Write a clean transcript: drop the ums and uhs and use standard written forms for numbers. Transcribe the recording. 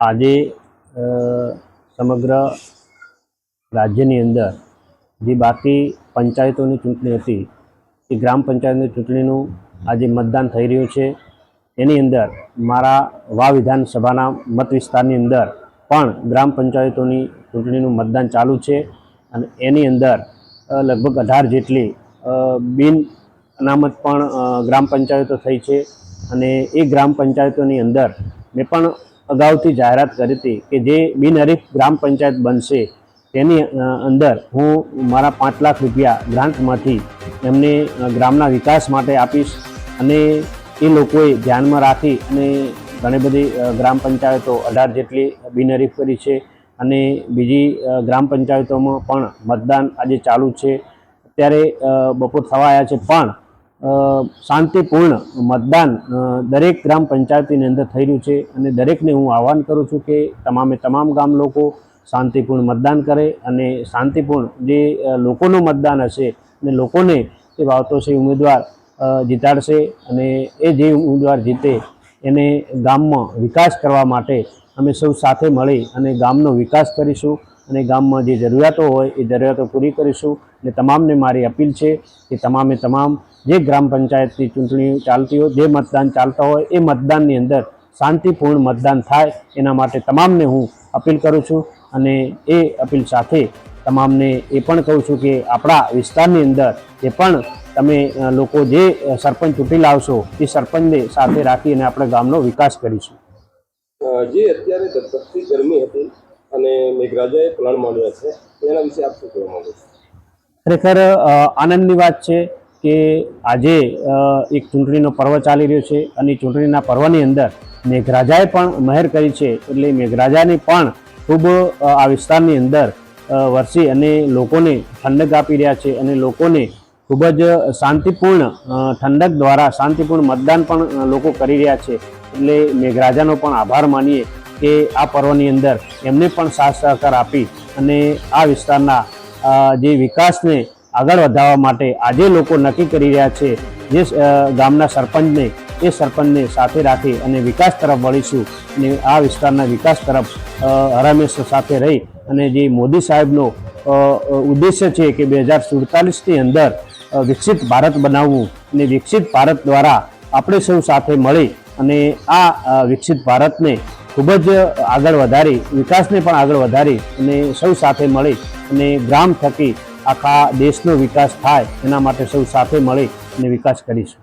આજે સમગ્ર રાજ્યની અંદર જે બાકી પંચાયતોની ચૂંટણી હતી એ ગ્રામ પંચાયતની ચૂંટણીનું આજે મતદાન થઈ રહ્યું છે। એની અંદર મારા વાવ વિધાનસભાના મત વિસ્તારની અંદર પણ ગ્રામ પંચાયતોની ચૂંટણીનું મતદાન ચાલુ છે અને એની અંદર લગભગ 18 જેટલી બિન અનામત પણ ગ્રામ પંચાયતો થઈ છે અને એ ગ્રામ પંચાયતોની અંદર મેં પણ અગાઉથી જાહેરાત કરી હતી કે જે બિનહરીફ ગ્રામ પંચાયત બનશે તેની અંદર હું મારા 5 લાખ રૂપિયા ગ્રાન્ટમાંથી એમને ગ્રામના વિકાસ માટે આપીશ અને એ લોકોએ ધ્યાનમાં રાખી અને ઘણી બધી ગ્રામ પંચાયતો 18 જેટલી બિનહરીફ કરી છે અને બીજી ગ્રામ પંચાયતોમાં પણ મતદાન આજે ચાલુ છે। અત્યારે બપોર થવા આવ્યા છે પણ શાંતિપૂર્ણ મતદાન દરેક ગ્રામ પંચાયતની અંદર થઈ રહ્યું છે અને દરેકને હું આહ્વાન કરું છું કે તમામ ગામ લોકો શાંતિપૂર્ણ મતદાન કરે અને શાંતિપૂર્ણ જે લોકોનું મતદાન હશે અને લોકોને એ ભાવતો છે ઉમેદવાર જીતાડશે અને એ જે ઉમેદવાર જીતે એને ગામમાં વિકાસ કરવા માટે અમે સૌ સાથે મળી અને ગામનો વિકાસ કરીશું અને ગામમાં જે જરૂરિયાતો હોય એ જરૂરિયાતો પૂરી કરીશું। અને તમામને મારી અપીલ છે કે તમામ જે ગ્રામ પંચાયતની ચૂંટણી ચાલતી હોય જે મતદાન ચાલતા હોય એ મતદાનની અંદર શાંતિપૂર્ણ મતદાન થાય એના માટે તમામને હું અપીલ કરું છું અને એ અપીલ સાથે તમામને એ પણ કહું છું કે આપણા વિસ્તારની અંદર જે પણ તમે લોકો જે સરપંચ ચૂંટી લાવશો એ સરપંચને સાથે રાખી અને આપણે ગામનો વિકાસ કરીશું। જે અત્યારે ધગધગતી ગરમી હતી અને મેઘરાજાએ પલાણ માંડ્યા છે એના વિશે આપ શું કહેવા માંગો છો? ખરેખર આનંદની વાત છે કે આજે એક ચૂંટણીનો પર્વ ચાલી રહ્યો છે અને ચૂંટણીના પર્વની અંદર મેઘરાજાએ પણ મહેર કરી છે એટલે મેઘરાજાની પણ ખૂબ આ વિસ્તારની અંદર વરસી અને લોકોને ઠંડક આપી રહ્યા છે અને લોકોને ખૂબ જ શાંતિપૂર્ણ ઠંડક દ્વારા શાંતિપૂર્ણ મતદાન પણ લોકો કરી રહ્યા છે। એટલે મેઘરાજાનો પણ આભાર માનીએ કે આ પર્વની અંદર એમને પણ સાથ સહકાર આપી અને આ વિસ્તારના જે વિકાસને આગળ વધારવા માટે આજે લોકો નક્કી કરી રહ્યા છે જે ગામના સરપંચને એ સરપંચને સાથે રાખી અને વિકાસ તરફ વળીશું અને આ વિસ્તારના વિકાસ તરફ હરહંમેશ સાથે રહી અને જે મોદી સાહેબનો ઉદ્દેશ્ય છે કે 2047ની અંદર વિકસિત ભારત બનાવવું અને વિકસિત ભારત દ્વારા આપણે સૌ સાથે મળી અને આ વિકસિત ભારતને ખૂબ જ આગળ વધારી વિકાસને પણ આગળ વધારી અને સૌ સાથે મળી અને ગ્રામ થકી આખા દેશનો વિકાસ થાય એના માટે સૌ સાથે મળી અને વિકાસ કરીશું।